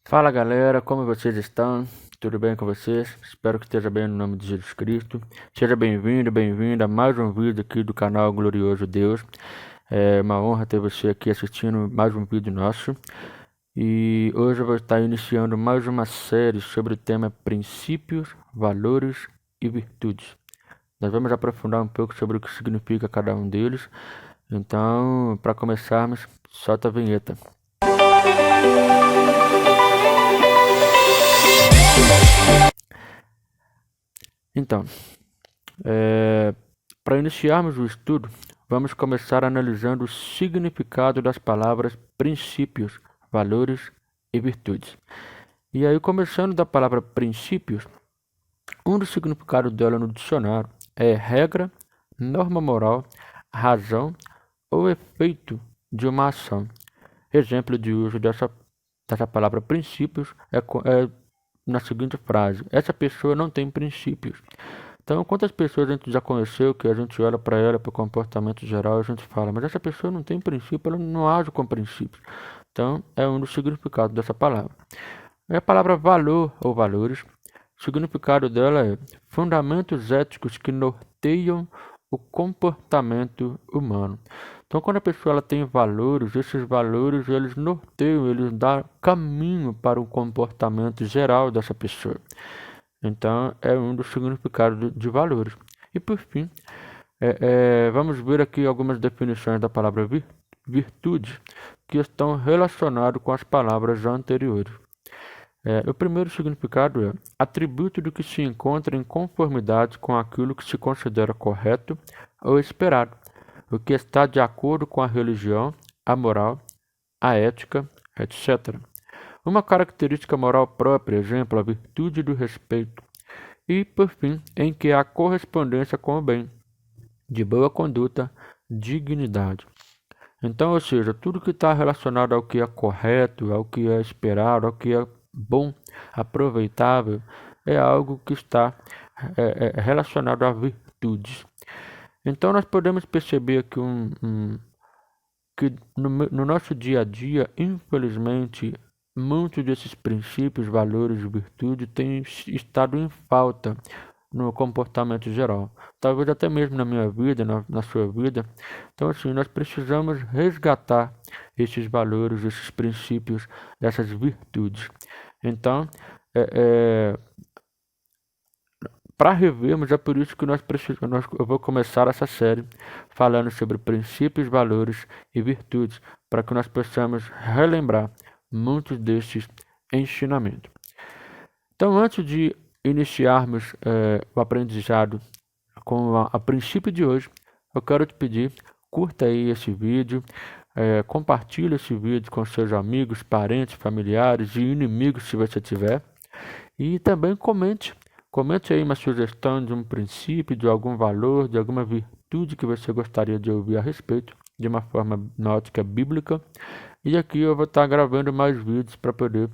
Fala galera, como vocês estão? Tudo bem com vocês? Espero que esteja bem no nome de Jesus Cristo. Seja bem-vindo, bem-vinda a mais um vídeo aqui do canal Glorioso Deus. É uma honra ter você aqui assistindo mais um vídeo nosso. E hoje eu vou estar iniciando mais uma série sobre o tema princípios, valores e virtudes. Nós vamos aprofundar um pouco sobre o que significa cada um deles. Então, para começarmos, solta a vinheta. Então, para iniciarmos o estudo, vamos começar analisando o significado das palavras princípios, valores e virtudes. E aí, começando da palavra princípios, um dos significados dela no dicionário é regra, norma moral, razão ou efeito de uma ação. Exemplo de uso dessa palavra princípios é na seguinte frase: essa pessoa não tem princípios. Então, quantas pessoas a gente já conheceu que a gente olha para ela, para o comportamento geral, e a gente fala, mas essa pessoa não tem princípio, ela não age com princípios. Então, é um dos significados dessa palavra. E a palavra valor ou valores, o significado dela é fundamentos éticos que norteiam o comportamento humano. Então, quando a pessoa ela tem valores, esses valores eles norteiam, eles dão caminho para o comportamento geral dessa pessoa. Então, é um dos significados de valores. E por fim, vamos ver aqui algumas definições da palavra virtude que estão relacionadas com as palavras anteriores. O primeiro significado é atributo do que se encontra em conformidade com aquilo que se considera correto ou esperado, o que está de acordo com a religião, a moral, a ética, etc. Uma característica moral própria, exemplo, a virtude do respeito. E, por fim, em que há correspondência com o bem, de boa conduta, dignidade. Então, ou seja, tudo que está relacionado ao que é correto, ao que é esperado, ao que é bom, aproveitável, é algo que está relacionado a virtudes. Então, nós podemos perceber que, que no nosso dia a dia, infelizmente, muitos desses princípios, valores e virtudes têm estado em falta no comportamento geral. Talvez até mesmo na minha vida, na sua vida. Então, assim, nós precisamos resgatar esses valores, esses princípios, essas virtudes. Então, para revermos, é por isso que eu vou começar essa série falando sobre princípios, valores e virtudes, para que nós possamos relembrar muitos destes ensinamentos. Então, antes de iniciarmos o aprendizado com a princípio de hoje, eu quero te pedir, curta aí esse vídeo, compartilhe esse vídeo com seus amigos, parentes, familiares e inimigos, se você tiver, e também comente aí uma sugestão de um princípio, de algum valor, de alguma virtude que você gostaria de ouvir a respeito, de uma forma na ótica bíblica. E aqui eu vou estar gravando mais vídeos para poder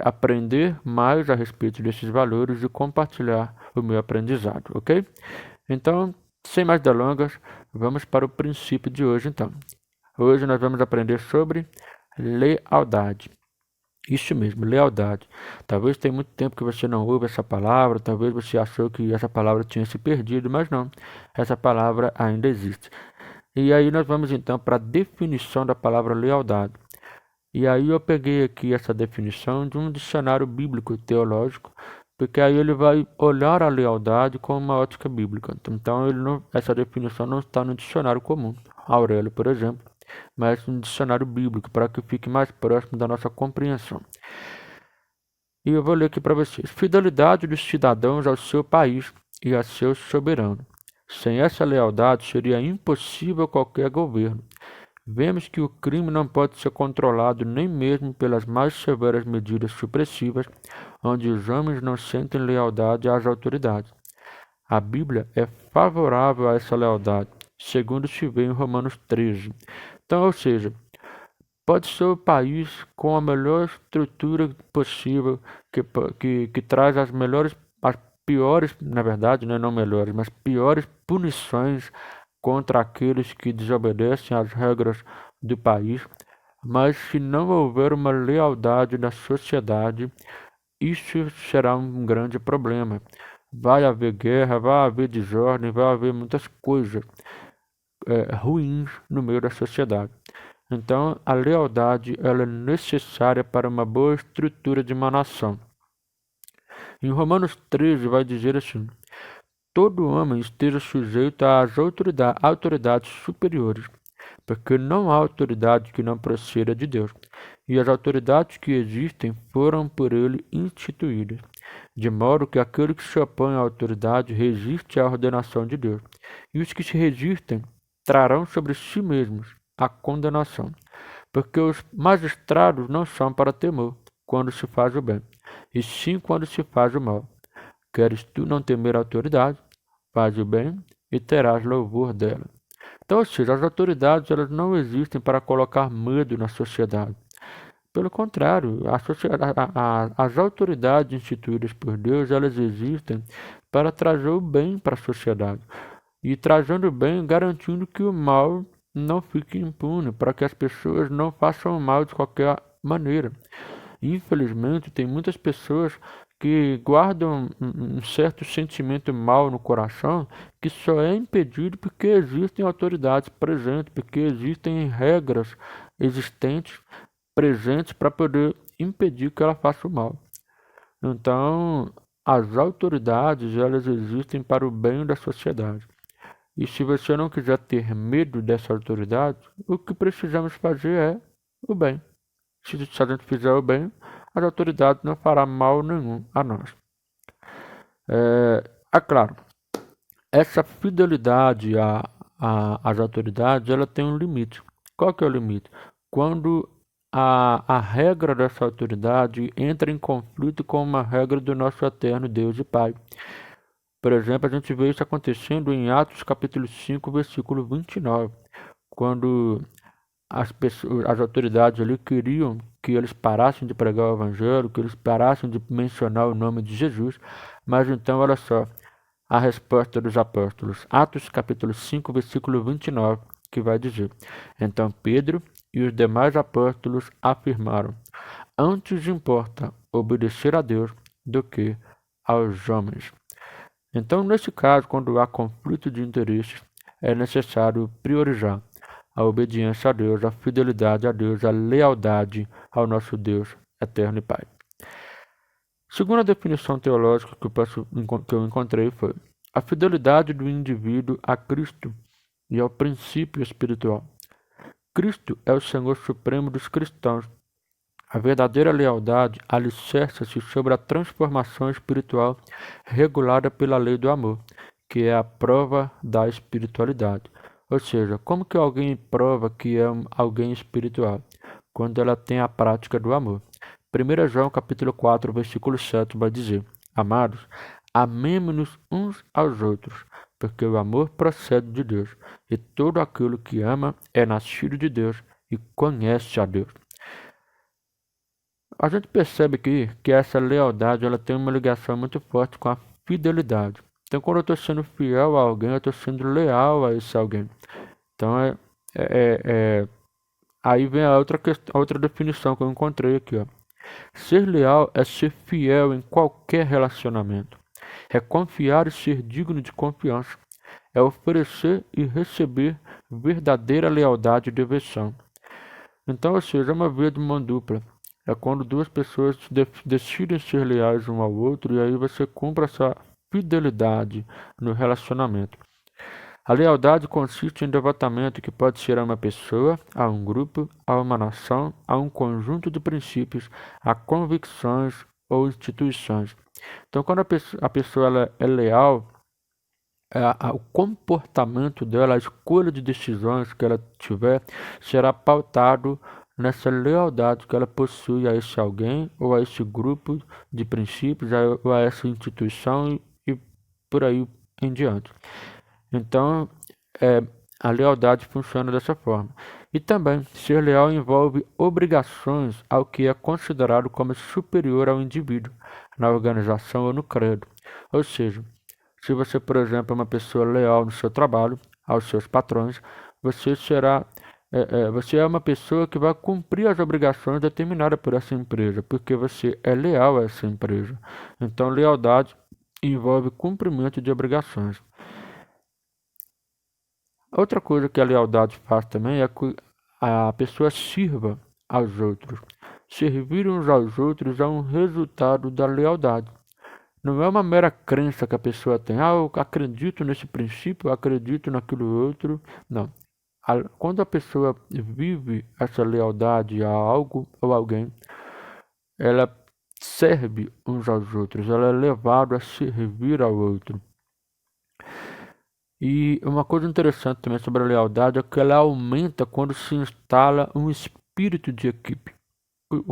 aprender mais a respeito desses valores e compartilhar o meu aprendizado, ok? Então, sem mais delongas, vamos para o princípio de hoje, então. Hoje nós vamos aprender sobre lealdade. Isso mesmo, lealdade. Talvez tenha muito tempo que você não ouve essa palavra, talvez você achou que essa palavra tinha se perdido, mas não. Essa palavra ainda existe. E aí nós vamos então para a definição da palavra lealdade. E aí eu peguei aqui essa definição de um dicionário bíblico teológico, porque aí ele vai olhar a lealdade com uma ótica bíblica. Então essa definição não está no dicionário comum, Aurélio, por exemplo, mas no dicionário bíblico, para que fique mais próximo da nossa compreensão. E eu vou ler aqui para vocês. Fidelidade dos cidadãos ao seu país e a seu soberano. Sem essa lealdade seria impossível qualquer governo. Vemos que o crime não pode ser controlado nem mesmo pelas mais severas medidas supressivas, onde os homens não sentem lealdade às autoridades. A Bíblia é favorável a essa lealdade, segundo se vê em Romanos 13. Então, ou seja, pode ser o país com a melhor estrutura possível, que traz as piores, na verdade, né, não melhores, mas piores punições contra aqueles que desobedecem às regras do país, Mas se não houver uma lealdade na sociedade, isso será um grande problema. Vai haver guerra, vai haver desordem, vai haver muitas coisas ruins no meio da sociedade. Então, a lealdade ela é necessária para uma boa estrutura de uma nação. Em Romanos 13 vai dizer assim: todo homem esteja sujeito às autoridades superiores, porque não há autoridade que não proceda de Deus, e as autoridades que existem foram por ele instituídas, de modo que aquele que se opõe à autoridade resiste à ordenação de Deus, e os que se resistem trarão sobre si mesmos a condenação, porque os magistrados não são para temor quando se faz o bem, e sim quando se faz o mal. Queres tu não temer a autoridade? Faz o bem e terás louvor dela. Então, ou seja, as autoridades elas não existem para colocar medo na sociedade. Pelo contrário, as autoridades instituídas por Deus, elas existem para trazer o bem para a sociedade. E trazendo o bem, garantindo que o mal não fique impune, para que as pessoas não façam o mal de qualquer maneira. Infelizmente, tem muitas pessoas que guardam um certo sentimento mal no coração que só é impedido porque existem autoridades presentes, porque existem regras existentes presentes para poder impedir que ela faça o mal. Então, as autoridades, elas existem para o bem da sociedade. E se você não quiser ter medo dessa autoridade, o que precisamos fazer é o bem. Se a gente fizer o bem, as autoridades não farão mal nenhum a nós. É claro, essa fidelidade às autoridades, ela tem um limite. Qual que é o limite? Quando a regra dessa autoridade entra em conflito com uma regra do nosso eterno Deus e Pai. Por exemplo, a gente vê isso acontecendo em Atos capítulo 5, versículo 29, quando as autoridades ali queriam que eles parassem de pregar o evangelho, que eles parassem de mencionar o nome de Jesus, mas então, olha só, a resposta dos apóstolos. Atos capítulo 5, versículo 29, que vai dizer: então Pedro e os demais apóstolos afirmaram: antes importa obedecer a Deus do que aos homens. Então, nesse caso, quando há conflito de interesses, é necessário priorizar a obediência a Deus, a fidelidade a Deus, a lealdade ao nosso Deus eterno e Pai. Segunda definição teológica que eu encontrei foi: a fidelidade do indivíduo a Cristo e ao princípio espiritual. Cristo é o Senhor Supremo dos cristãos. A verdadeira lealdade alicerça-se sobre a transformação espiritual regulada pela lei do amor, que é a prova da espiritualidade. Ou seja, como que alguém prova que é alguém espiritual? Quando ela tem a prática do amor. 1 João capítulo 4, versículo 7 vai dizer: amados, amemo-nos uns aos outros, porque o amor procede de Deus, e todo aquele que ama é nascido de Deus e conhece a Deus. A gente percebe aqui que essa lealdade ela tem uma ligação muito forte com a fidelidade. Então, quando eu estou sendo fiel a alguém, eu estou sendo leal a esse alguém. Então, aí vem a outra definição que eu encontrei aqui. Ó. Ser leal é ser fiel em qualquer relacionamento. É confiar e ser digno de confiança. É oferecer e receber verdadeira lealdade e devoção. Então, ou seja, é uma via de mão dupla. É quando duas pessoas decidem ser leais um ao outro e aí você cumpre essa fidelidade no relacionamento. A lealdade consiste em devotamento que pode ser a uma pessoa, a um grupo, a uma nação, a um conjunto de princípios, a convicções ou instituições. Então, quando a pessoa ela é leal, o comportamento dela, a escolha de decisões que ela tiver, será pautado nessa lealdade que ela possui a esse alguém ou a esse grupo de princípios ou a essa instituição e por aí em diante. Então, a lealdade funciona dessa forma. E também, ser leal envolve obrigações ao que é considerado como superior ao indivíduo, na organização ou no credo. Ou seja, se você, por exemplo, é uma pessoa leal no seu trabalho, aos seus patrões, você será você é uma pessoa que vai cumprir as obrigações determinadas por essa empresa, porque você é leal a essa empresa. Então, lealdade envolve cumprimento de obrigações. Outra coisa que a lealdade faz também é que a pessoa sirva aos outros. Servir uns aos outros é um resultado da lealdade. Não é uma mera crença que a pessoa tem. Ah, eu acredito nesse princípio, eu acredito naquilo outro. Não. Quando a pessoa vive essa lealdade a algo ou alguém, ela serve uns aos outros, ela é levada a servir ao outro. E uma coisa interessante também sobre a lealdade é que ela aumenta quando se instala um espírito de equipe.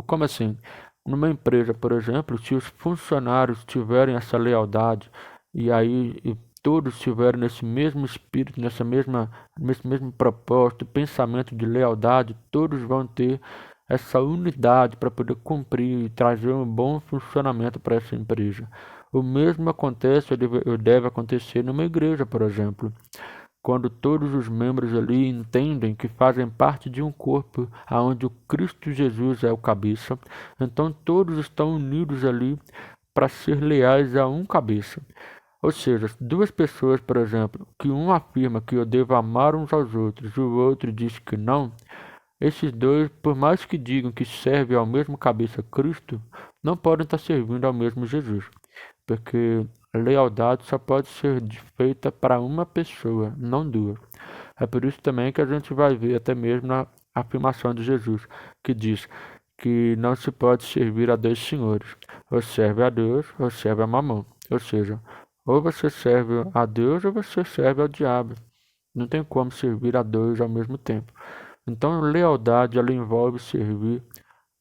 Como assim? Numa empresa, por exemplo, se os funcionários tiverem essa lealdade e todos estiverem nesse mesmo espírito, nesse mesmo propósito, pensamento de lealdade, todos vão ter essa unidade para poder cumprir e trazer um bom funcionamento para essa empresa. O mesmo acontece ou deve acontecer numa igreja, por exemplo. Quando todos os membros ali entendem que fazem parte de um corpo onde o Cristo Jesus é o cabeça, então todos estão unidos ali para ser leais a um cabeça. Ou seja, duas pessoas, por exemplo, que um afirma que eu devo amar uns aos outros e o outro diz que não, esses dois, por mais que digam que servem ao mesmo cabeça Cristo, não podem estar servindo ao mesmo Jesus, porque a lealdade só pode ser feita para uma pessoa, não duas. É por isso também que a gente vai ver até mesmo na afirmação de Jesus, que diz que não se pode servir a dois senhores, ou serve a Deus ou serve a Mamão. Ou seja, ou você serve a Deus ou você serve ao diabo. Não tem como servir a dois ao mesmo tempo. Então, lealdade ela envolve servir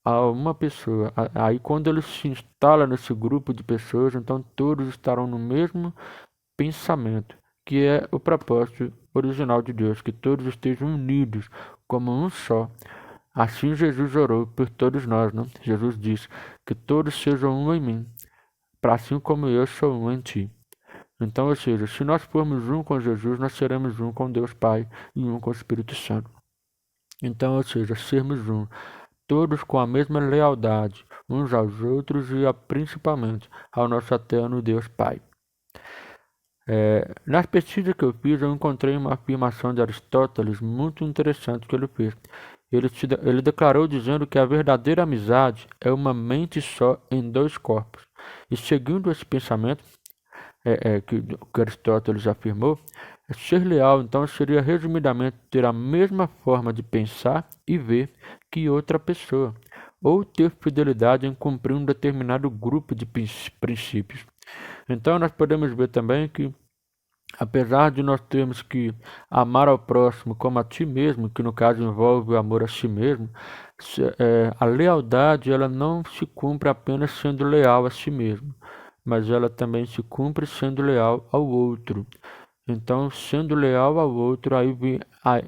a uma pessoa. Aí, quando ele se instala nesse grupo de pessoas, então todos estarão no mesmo pensamento, que é o propósito original de Deus, que todos estejam unidos como um só. Assim Jesus orou por todos nós, não? Jesus disse que todos sejam um em mim, para assim como eu sou um em ti. Então, ou seja, se nós formos um com Jesus, nós seremos um com Deus Pai e um com o Espírito Santo. Então, ou seja, sermos um, todos com a mesma lealdade uns aos outros e principalmente ao nosso eterno Deus Pai. Nas pesquisas que eu fiz, eu encontrei uma afirmação de Aristóteles muito interessante que ele fez. Ele declarou dizendo que a verdadeira amizade é uma mente só em dois corpos. E seguindo esse pensamento que Aristóteles afirmou, ser leal então seria resumidamente ter a mesma forma de pensar e ver que outra pessoa, ou ter fidelidade em cumprir um determinado grupo de princípios. Então nós podemos ver também que, apesar de nós termos que amar ao próximo como a ti mesmo, que no caso envolve o amor a si mesmo, a lealdade ela não se cumpre apenas sendo leal a si mesmo, mas ela também se cumpre sendo leal ao outro. Então, sendo leal ao outro, aí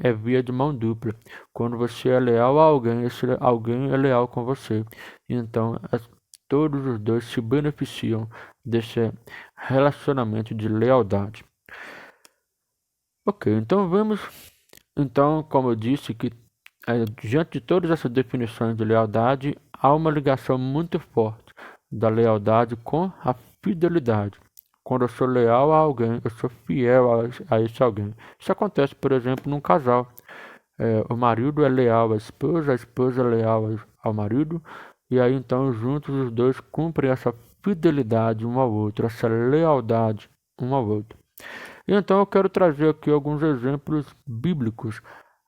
é via de mão dupla. Quando você é leal a alguém, esse alguém é leal com você. Então, todos os dois se beneficiam desse relacionamento de lealdade. Ok, então vamos. Então, como eu disse, que diante de todas essas definições de lealdade, há uma ligação muito forte da lealdade com a fidelidade. Quando eu sou leal a alguém, eu sou fiel a esse alguém. Isso acontece, por exemplo, num casal. O marido é leal à esposa, a esposa é leal ao marido, e aí então juntos os dois cumprem essa fidelidade um ao outro, essa lealdade um ao outro. E então eu quero trazer aqui alguns exemplos bíblicos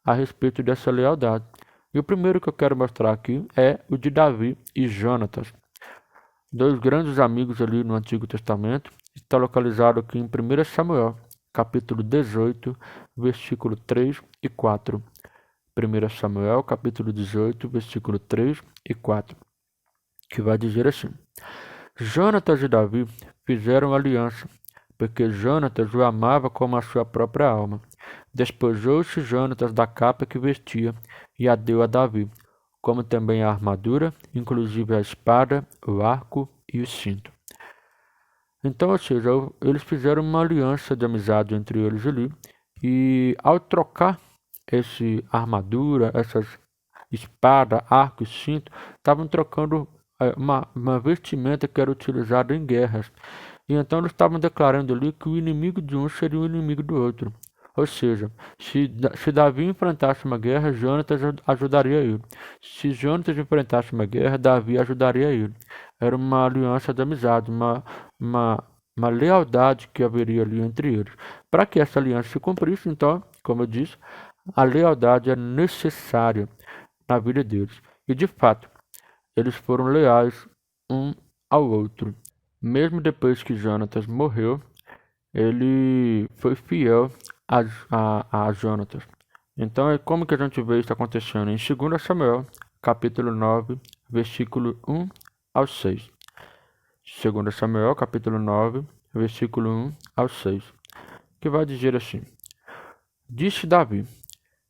a respeito dessa lealdade. E o primeiro que eu quero mostrar aqui é o de Davi e Jonatas, dois grandes amigos ali no Antigo Testamento. Está localizado aqui em 1 Samuel, capítulo 18, versículo 3 e 4. 1 Samuel, capítulo 18, versículo 3 e 4, que vai dizer assim: Jonatas e Davi fizeram aliança, porque Jonatas o amava como a sua própria alma. Despojou-se Jonatas da capa que vestia e a deu a Davi, como também a armadura, inclusive a espada, o arco e o cinto. Então, ou seja, eles fizeram uma aliança de amizade entre eles ali, e ao trocar esse armadura, essas espada, arco e cinto, estavam trocando uma vestimenta que era utilizada em guerras. E então eles estavam declarando ali que o inimigo de um seria o inimigo do outro. Ou seja, se Davi enfrentasse uma guerra, Jonatas ajudaria ele. Se Jonatas enfrentasse uma guerra, Davi ajudaria ele. Era uma aliança de amizade, uma, uma lealdade que haveria ali entre eles. Para que essa aliança se cumprisse, então, como eu disse, a lealdade é necessária na vida deles. E de fato, eles foram leais um ao outro. Mesmo depois que Jonatas morreu, ele foi fiel a Jonatas. Então, é como que a gente vê isso acontecendo? Em 2 Samuel, capítulo 9, versículo 1 ao 6. 2 Samuel, capítulo 9, versículo 1 ao 6. Que vai dizer assim: Disse Davi: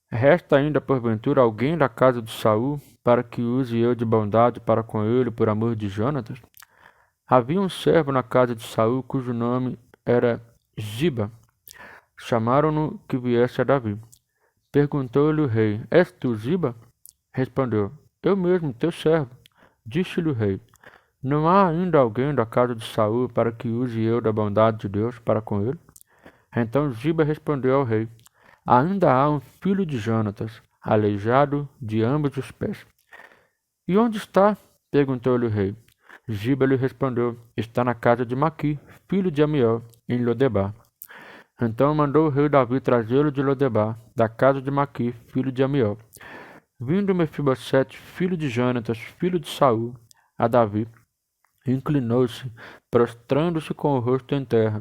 Resta ainda porventura alguém da casa de Saul, para que use eu de bondade para com ele por amor de Jonatas? Havia um servo na casa de Saul, cujo nome era Ziba. Chamaram-no que viesse a Davi. Perguntou-lhe o rei: És tu Ziba? Respondeu: Eu mesmo, teu servo. Disse-lhe o rei: Não há ainda alguém da casa de Saul para que use eu da bondade de Deus para com ele? Então Ziba respondeu ao rei: Ainda há um filho de Jonatas, aleijado de ambos os pés. E onde está? Perguntou-lhe o rei. Ziba lhe respondeu: Está na casa de Maqui, filho de Amiel, em Lodebar. Então mandou o rei Davi trazê-lo de Lodebar, da casa de Maqui, filho de Amiel. Vindo Mefibosete, filho de Jonatas, filho de Saul, a Davi, inclinou-se, prostrando-se com o rosto em terra.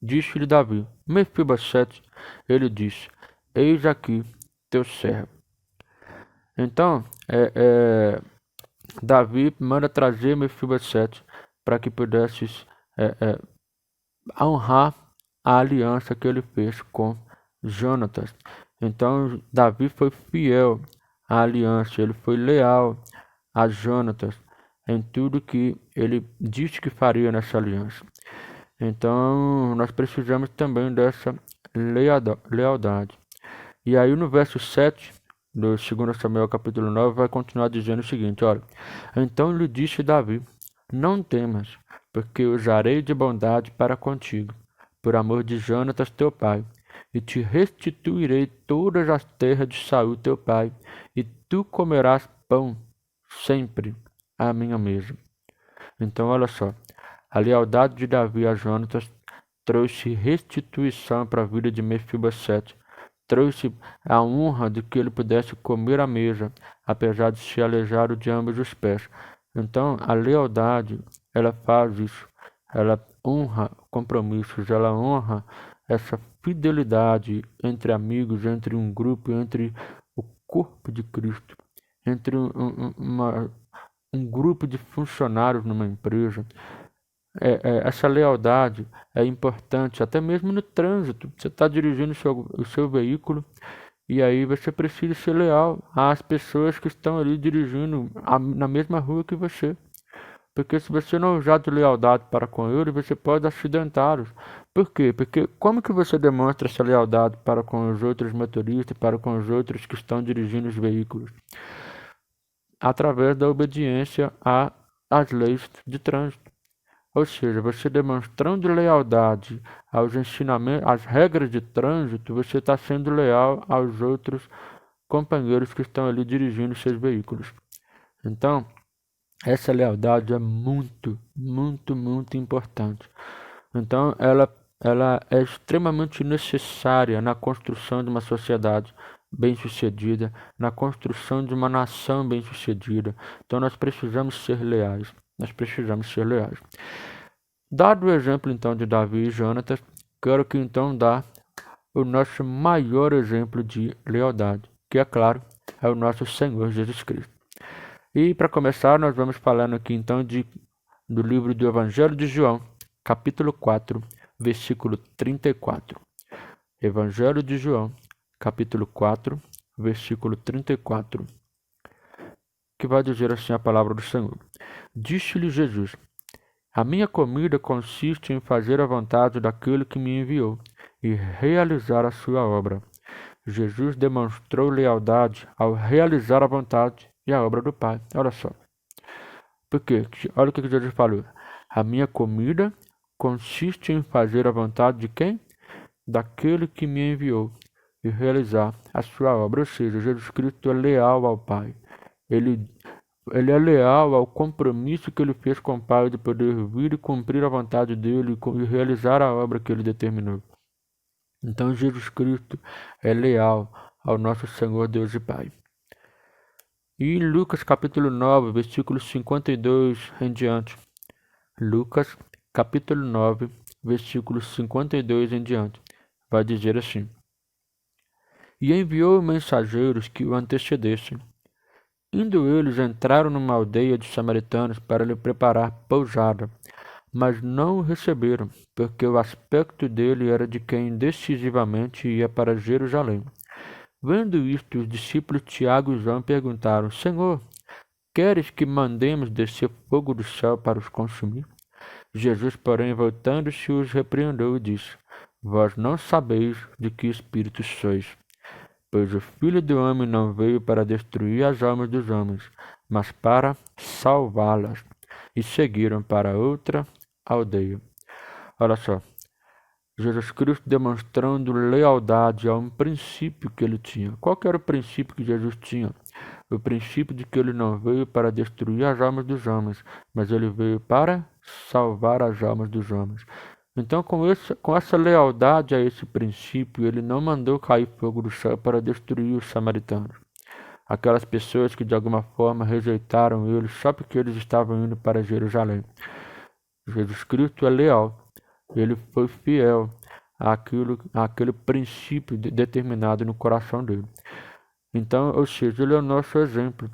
Disse-lhe Davi: Mefibosete. Ele disse: Eis aqui teu servo. Então, Davi manda trazer Mefibosete para que pudesses honrar a aliança que ele fez com Jonatas. Então, Davi foi fiel à aliança, ele foi leal a Jonatas em tudo que ele disse que faria nessa aliança. Então, nós precisamos também dessa lealdade. E aí, no verso 7 do 2 Samuel capítulo 9, vai continuar dizendo o seguinte, olha: Então lhe disse Davi: Não temas, porque usarei de bondade para contigo, por amor de Jonatas teu pai, e te restituirei todas as terras de Saul teu pai, e tu comerás pão sempre à minha mesa. Então, olha só, a lealdade de Davi a Jonatas trouxe restituição para a vida de Mefibosete, trouxe a honra de que ele pudesse comer à mesa, apesar de ser aleijado de ambos os pés. Então, a lealdade, ela faz isso, ela honra compromissos, ela honra essa fidelidade entre amigos, entre um grupo, entre o corpo de Cristo, entre um grupo de funcionários numa empresa. Essa lealdade é importante, até mesmo no trânsito. Você está dirigindo o seu veículo e aí você precisa ser leal às pessoas que estão ali dirigindo na mesma rua que você. Porque se você não usar de lealdade para com eles, você pode acidentá-los. Por quê? Porque como que você demonstra essa lealdade para com os outros motoristas, para com os outros que estão dirigindo os veículos? Através da obediência às leis de trânsito. Ou seja, você demonstrando lealdade aos ensinamentos, às regras de trânsito, você está sendo leal aos outros companheiros que estão ali dirigindo seus veículos. Então, essa lealdade é muito, muito, muito importante. Então, ela é extremamente necessária na construção de uma sociedade bem-sucedida, na construção de uma nação bem-sucedida. Então, nós precisamos ser leais. Nós precisamos ser leais. Dado o exemplo, então, de Davi e Jonatas, quero que, então, dá o nosso maior exemplo de lealdade, que, é claro, é o nosso Senhor Jesus Cristo. E, para começar, nós vamos falando aqui, então, do livro do Evangelho de João, capítulo 4, versículo 34. Evangelho de João, capítulo 4, versículo 34. Que vai dizer assim a palavra do Senhor. Disse-lhe Jesus: A minha comida consiste em fazer a vontade daquele que me enviou e realizar a sua obra. Jesus demonstrou lealdade ao realizar a vontade e a obra do Pai. Olha só. Porque, olha o que Jesus falou. A minha comida consiste em fazer a vontade de quem? Daquele que me enviou e realizar a sua obra. Ou seja, Jesus Cristo é leal ao Pai. Ele é leal ao compromisso que ele fez com o Pai de poder vir e cumprir a vontade dele e realizar a obra que ele determinou. Então Jesus Cristo é leal ao nosso Senhor Deus e Pai. E em Lucas capítulo 9, versículo 52 em diante. Lucas capítulo 9, versículo 52 em diante. Vai dizer assim: E enviou mensageiros que o antecedessem. Indo eles, entraram numa aldeia de samaritanos para lhe preparar pousada, mas não o receberam, porque o aspecto dele era de quem decisivamente ia para Jerusalém. Vendo isto, os discípulos Tiago e João perguntaram: Senhor, queres que mandemos descer fogo do céu para os consumir? Jesus, porém, voltando-se, os repreendeu e disse: Vós não sabeis de que espírito sois, pois o Filho do Homem não veio para destruir as almas dos homens, mas para salvá-las. E seguiram para outra aldeia. Olha só, Jesus Cristo demonstrando lealdade a um princípio que ele tinha. Qual que era o princípio que Jesus tinha? O princípio de que ele não veio para destruir as almas dos homens, mas ele veio para salvar as almas dos homens. Então, com essa lealdade a esse princípio, ele não mandou cair fogo do céu para destruir os samaritanos. Aquelas pessoas que de alguma forma rejeitaram ele só porque eles estavam indo para Jerusalém. Jesus Cristo é leal. Ele foi fiel àquele princípio determinado no coração dele. Então, ou seja, ele é o nosso exemplo.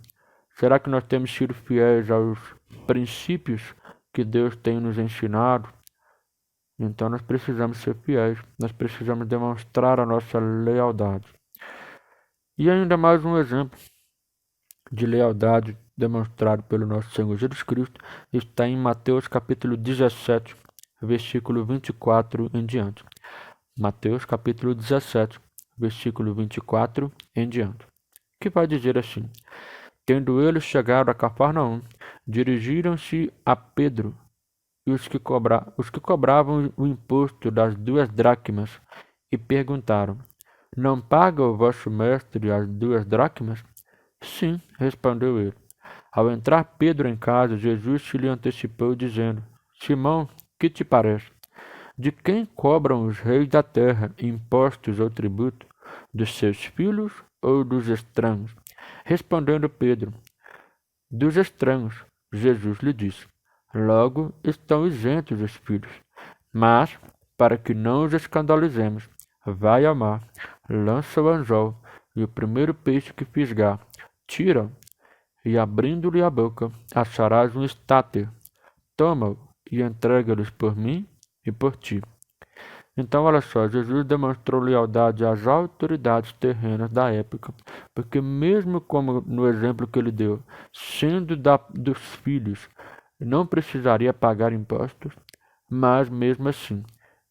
Será que nós temos sido fiéis aos princípios que Deus tem nos ensinado? Então nós precisamos ser fiéis, nós precisamos demonstrar a nossa lealdade. E ainda mais um exemplo de lealdade demonstrado pelo nosso Senhor Jesus Cristo está em Mateus capítulo 17, versículo 24 em diante. Mateus capítulo 17, versículo 24 em diante. Que vai dizer assim: Tendo eles chegado a Cafarnaum, dirigiram-se a Pedro e os que cobravam o imposto das 2 dracmas, e perguntaram: Não paga o vosso mestre as 2 dracmas? Sim, respondeu ele. Ao entrar Pedro em casa, Jesus se lhe antecipou, dizendo: Simão, que te parece? De quem cobram os reis da terra impostos ou tributo? Dos seus filhos ou dos estranhos? Respondendo Pedro: Dos estranhos. Jesus lhe disse: Logo estão isentos os filhos. Mas, para que não os escandalizemos, vai ao mar, lança o anzol, e o primeiro peixe que fisgar, tira-o, e abrindo-lhe a boca, acharás um estáter. Toma-o e entrega-lhes por mim e por ti. Então, olha só, Jesus demonstrou lealdade às autoridades terrenas da época, porque mesmo como no exemplo que ele deu, sendo dos filhos, não precisaria pagar impostos, mas mesmo assim,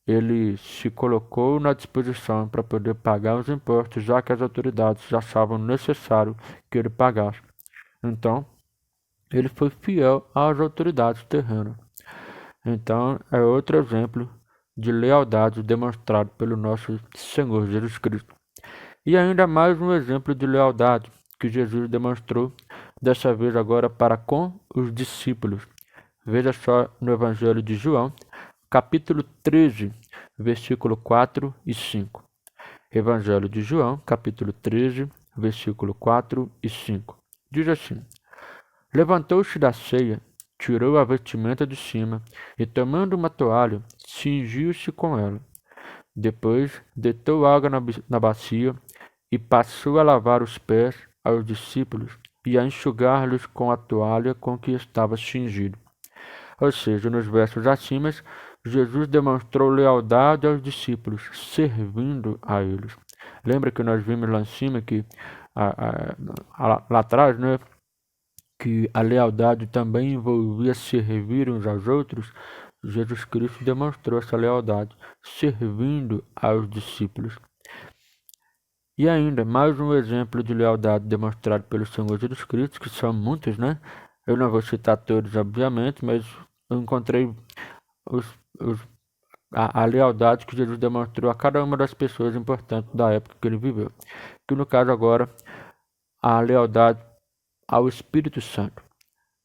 ele se colocou na disposição para poder pagar os impostos, já que as autoridades achavam necessário que ele pagasse. Então, ele foi fiel às autoridades terrenas. Então, é outro exemplo de lealdade demonstrado pelo nosso Senhor Jesus Cristo. E ainda mais um exemplo de lealdade que Jesus demonstrou, dessa vez agora para com os discípulos. Veja só no Evangelho de João, capítulo 13, versículo 4 e 5. Evangelho de João, capítulo 13, versículo 4 e 5. Diz assim: Levantou-se da ceia, tirou a vestimenta de cima e, tomando uma toalha, cingiu-se com ela. Depois, deitou água na bacia e passou a lavar os pés aos discípulos e a enxugar-lhes com a toalha com que estava cingido. Ou seja, nos versos acima, Jesus demonstrou lealdade aos discípulos, servindo a eles. Lembra que nós vimos lá em cima que lá atrás, né, que a lealdade também envolvia servir uns aos outros? Jesus Cristo demonstrou essa lealdade, servindo aos discípulos. E ainda, mais um exemplo de lealdade demonstrado pelo Senhor Jesus Cristo, que são muitos, né? Eu não vou citar todos, obviamente, mas eu encontrei os, os, a lealdade que Jesus demonstrou a cada uma das pessoas importantes da época que ele viveu. Que no caso agora, a lealdade ao Espírito Santo.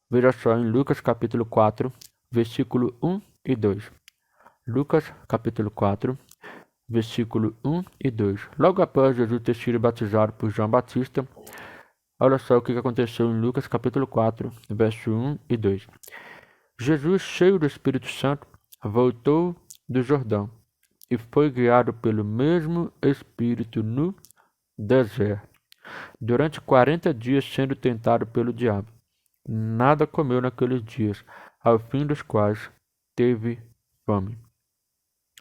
Veja só em Lucas capítulo 4, versículo 1 e 2. Lucas capítulo 4, versículo 1 e 2. Logo após Jesus ter sido batizado por João Batista, olha só o que aconteceu em Lucas capítulo 4, verso 1 e 2. Jesus, cheio do Espírito Santo, voltou do Jordão e foi guiado pelo mesmo Espírito no deserto, durante 40 dias sendo tentado pelo diabo. Nada comeu naqueles dias, ao fim dos quais teve fome.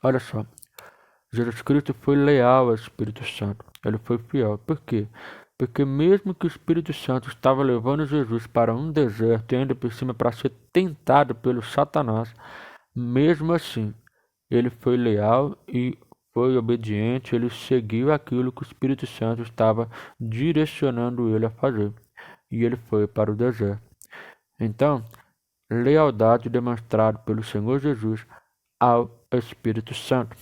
Olha só, Jesus Cristo foi leal ao Espírito Santo. Ele foi fiel. Por quê? Porque mesmo que o Espírito Santo estava levando Jesus para um deserto e ainda por cima para ser tentado pelo Satanás, mesmo assim, ele foi leal e foi obediente, ele seguiu aquilo que o Espírito Santo estava direcionando ele a fazer. E ele foi para o deserto. Então, lealdade demonstrada pelo Senhor Jesus ao Espírito Santo.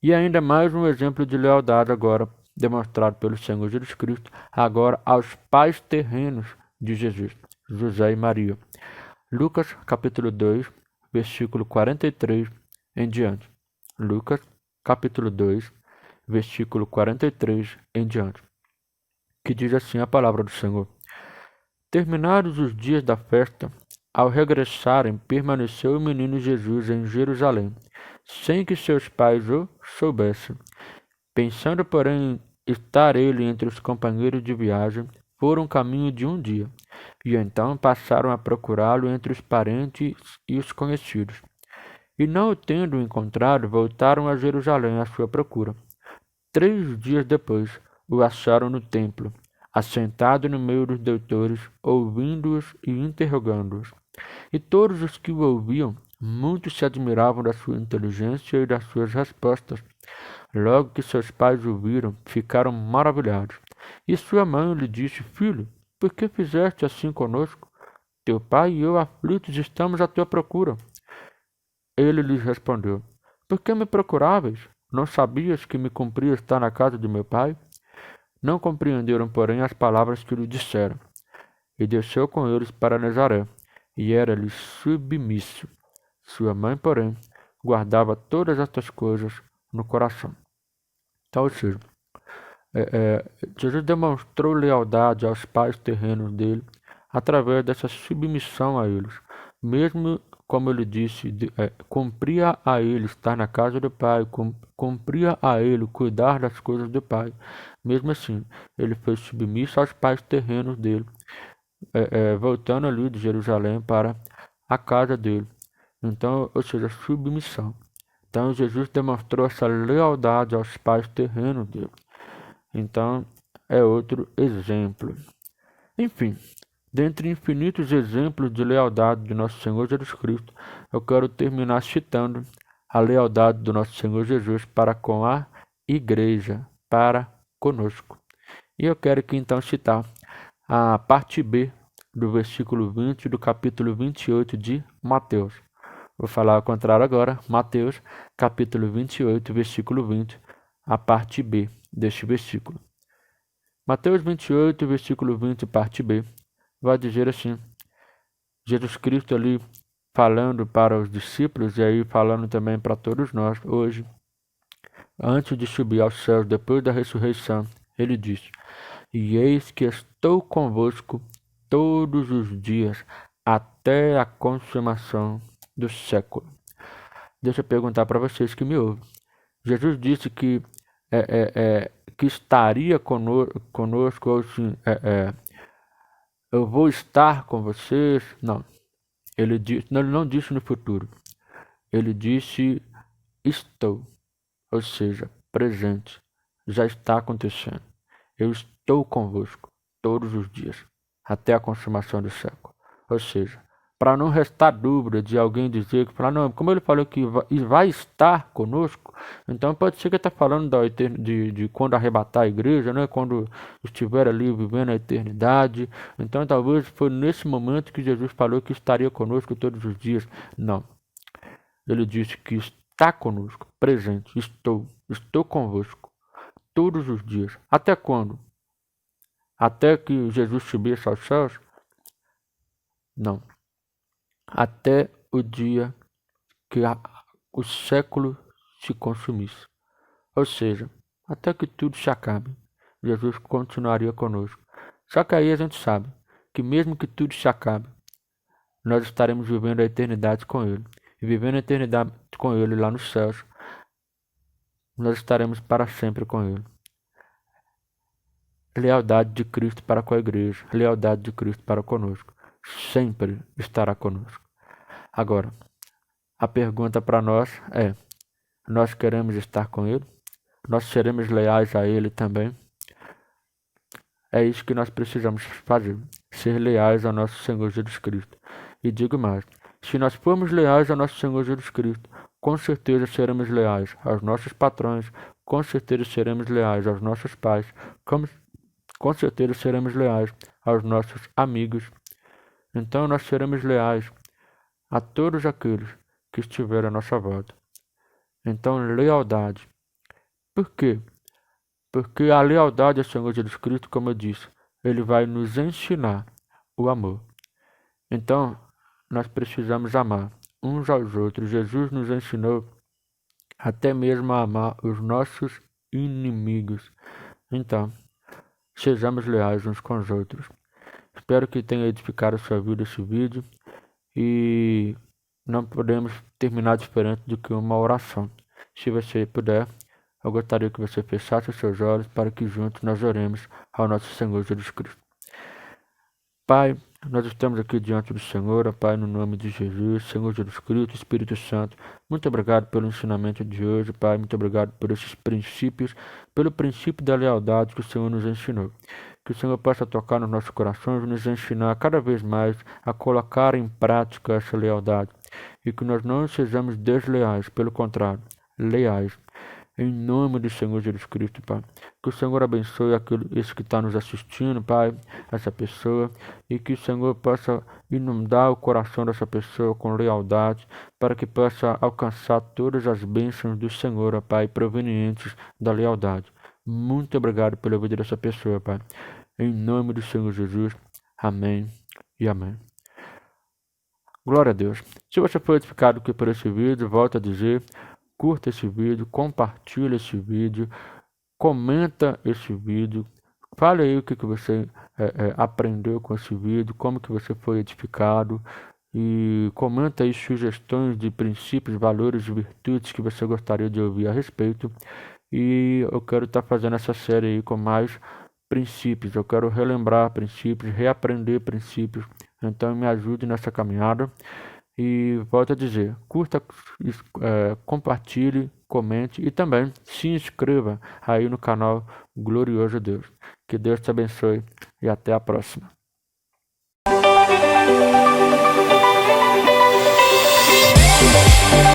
E ainda mais um exemplo de lealdade agora demonstrado pelo Senhor Jesus Cristo, agora aos pais terrenos de Jesus, José e Maria. Lucas capítulo 2, versículo 43 em diante. Lucas capítulo 2, versículo 43 em diante. Que diz assim a palavra do Senhor. Terminados os dias da festa, ao regressarem, permaneceu o menino Jesus em Jerusalém, sem que seus pais o soubessem. Pensando, porém, estar ele entre os companheiros de viagem, foram caminho de um dia, e então passaram a procurá-lo entre os parentes e os conhecidos. E não o tendo encontrado, voltaram a Jerusalém à sua procura. 3 dias depois, o acharam no templo, assentado no meio dos doutores, ouvindo-os e interrogando-os. E todos os que o ouviam, muitos se admiravam da sua inteligência e das suas respostas. Logo que seus pais o viram, ficaram maravilhados. E sua mãe lhe disse: Filho, por que fizeste assim conosco? Teu pai e eu, aflitos, estamos à tua procura. Ele lhes respondeu: Por que me procuráveis? Não sabias que me cumpria estar na casa de meu pai? Não compreenderam, porém, as palavras que lhe disseram. E desceu com eles para Nazaré, e era-lhes submisso. Sua mãe, porém, guardava todas estas coisas no coração. Então, ou seja, Jesus demonstrou lealdade aos pais terrenos dele através dessa submissão a eles. Mesmo, como ele disse, cumpria a ele estar na casa do pai, cumpria a ele cuidar das coisas do pai. Mesmo assim, ele foi submisso aos pais terrenos dele, voltando ali de Jerusalém para a casa dele. Então, ou seja, submissão. Então, Jesus demonstrou essa lealdade aos pais terrenos dele. Então, é outro exemplo. Enfim, dentre infinitos exemplos de lealdade de nosso Senhor Jesus Cristo, eu quero terminar citando a lealdade do nosso Senhor Jesus para com a igreja, para conosco. E eu quero aqui então citar a parte B do versículo 20 do capítulo 28 de Mateus. Vou falar ao contrário agora. Mateus, capítulo 28, versículo 20, a parte B deste versículo. Mateus 28, versículo 20, parte B, vai dizer assim: Jesus Cristo ali falando para os discípulos e aí falando também para todos nós hoje, antes de subir aos céus, depois da ressurreição, ele disse: E eis que estou convosco todos os dias, até a consumação do século. Deixa eu perguntar para vocês que me ouvem. Jesus disse que que estaria conosco, ou assim, eu vou estar com vocês. Não, ele não disse no futuro. Ele disse estou, ou seja, presente, já está acontecendo. Eu estou convosco todos os dias, até a consumação do século. Ou seja, para não restar dúvida de alguém dizer que falar, não, como ele falou que vai estar conosco, então pode ser que ele está falando de quando arrebatar a igreja, né? Quando estiver ali vivendo a eternidade. Então talvez foi nesse momento que Jesus falou que estaria conosco todos os dias. Não. Ele disse que está conosco, presente, estou convosco todos os dias. Até quando? Até que Jesus subisse aos céus? Não. Até o dia que o século se consumisse. Ou seja, até que tudo se acabe, Jesus continuaria conosco. Só que aí a gente sabe que mesmo que tudo se acabe, nós estaremos vivendo a eternidade com Ele. E vivendo a eternidade com Ele lá nos céus, nós estaremos para sempre com Ele. Lealdade de Cristo para com a igreja, lealdade de Cristo para conosco. Sempre estará conosco. Agora, a pergunta para nós é: nós queremos estar com Ele? Nós seremos leais a Ele também? É isso que nós precisamos fazer, ser leais ao nosso Senhor Jesus Cristo. E digo mais, se nós formos leais ao nosso Senhor Jesus Cristo, com certeza seremos leais aos nossos patrões, com certeza seremos leais aos nossos pais, com certeza seremos leais aos nossos amigos. Então nós seremos leais a todos aqueles que estiverem à nossa volta. Então, lealdade. Por quê? Porque a lealdade ao Senhor Jesus Cristo, como eu disse, Ele vai nos ensinar o amor. Então, nós precisamos amar uns aos outros. Jesus nos ensinou até mesmo a amar os nossos inimigos. Então, sejamos leais uns com os outros. Espero que tenha edificado a sua vida esse vídeo. E não podemos terminar diferente do que uma oração. Se você puder, eu gostaria que você fechasse os seus olhos para que juntos nós oremos ao nosso Senhor Jesus Cristo. Pai, nós estamos aqui diante do Senhor, ó Pai, no nome de Jesus, Senhor Jesus Cristo, Espírito Santo. Muito obrigado pelo ensinamento de hoje, Pai. Muito obrigado por esses princípios, pelo princípio da lealdade que o Senhor nos ensinou. Que o Senhor possa tocar nos nossos corações e nos ensinar cada vez mais a colocar em prática essa lealdade. E que nós não sejamos desleais, pelo contrário, leais. Em nome do Senhor Jesus Cristo, Pai. Que o Senhor abençoe esse que está nos assistindo, Pai, essa pessoa. E que o Senhor possa inundar o coração dessa pessoa com lealdade, para que possa alcançar todas as bênçãos do Senhor, ó Pai, provenientes da lealdade. Muito obrigado pela vida dessa pessoa, Pai. Em nome do Senhor Jesus. Amém e amém. Glória a Deus. Se você foi edificado aqui por esse vídeo, volto a dizer, curta esse vídeo, compartilhe esse vídeo, comenta esse vídeo, fale aí o que você aprendeu com esse vídeo, como que você foi edificado, e comenta aí sugestões de princípios, valores e virtudes que você gostaria de ouvir a respeito. E eu quero estar fazendo essa série aí com mais princípios, eu quero relembrar princípios, reaprender princípios. Então me ajude nessa caminhada. E volto a dizer, curta, compartilhe, comente e também se inscreva aí no canal Glorioso Deus. Que Deus te abençoe e até a próxima.